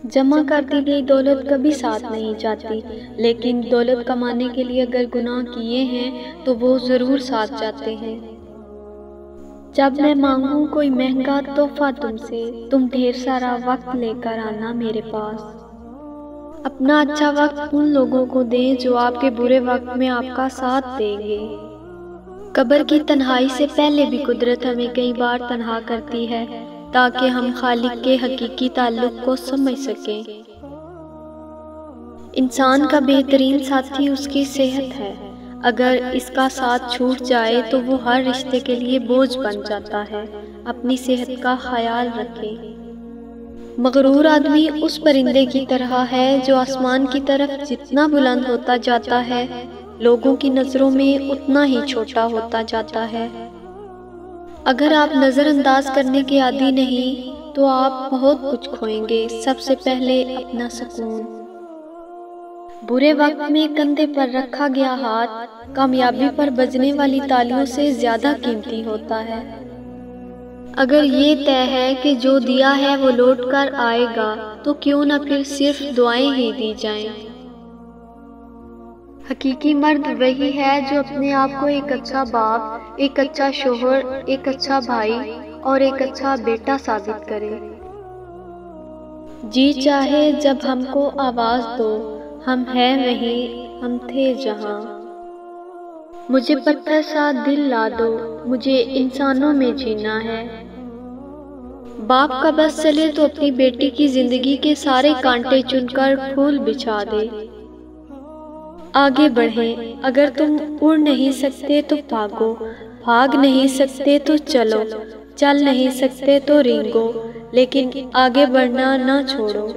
जमा कर दी गई दौलत कभी साथ नहीं जाती, लेकिन दौलत कमाने के लिए अगर गुनाह किए हैं तो वो ज़रूर साथ जाते हैं। जब मैं मांगूं कोई महंगा तोहफा तुमसे, तुम ढेर सारा वक्त लेकर आना मेरे पास। अपना अच्छा वक्त उन लोगों को दें जो आपके बुरे वक्त में आपका साथ देंगे। कब्र की तन्हाई से पहले भी कुदरत हमें कई बार तन्हा करती है ताकि हम खालिक के हकीकी ताल्लुक को समझ सकें। इंसान का बेहतरीन साथी उसकी सेहत है। अगर इसका साथ छूट जाए तो वो हर रिश्ते के लिए बोझ बन जाता है। अपनी सेहत का ख्याल रखें। मगरूर आदमी उस परिंदे की तरह है जो आसमान की तरफ जितना बुलंद होता जाता है, लोगों की नज़रों में उतना ही छोटा होता जाता है। अगर आप नज़रअंदाज करने के आदी नहीं तो आप बहुत कुछ खोएंगे। सबसे पहले अपना सुकून। बुरे वक्त में कंधे पर रखा गया हाथ कामयाबी पर बजने वाली तालियों से ज़्यादा कीमती होता है। अगर ये तय है कि जो दिया है वो लौट कर आएगा तो क्यों न फिर सिर्फ दुआएं ही दी जाएं। हकीकी मर्द वही है जो अपने आप को एक अच्छा बाप, एक अच्छा शोहर, एक अच्छा भाई और एक अच्छा बेटा साबित करे। जी चाहे जब हमको आवाज़ दो, हम हैं वहीं, हम थे जहां। मुझे पत्थर सा दिल ला दो, मुझे इंसानों में जीना है। बाप का बस चले तो अपनी बेटी की जिंदगी के सारे कांटे चुनकर फूल बिछा दे। आगे बढ़ें। अगर तुम उड़ नहीं सकते तो भागो, भाग नहीं सकते तो चलो, चल नहीं सकते तो रेंगो, लेकिन आगे बढ़ना ना छोड़ो।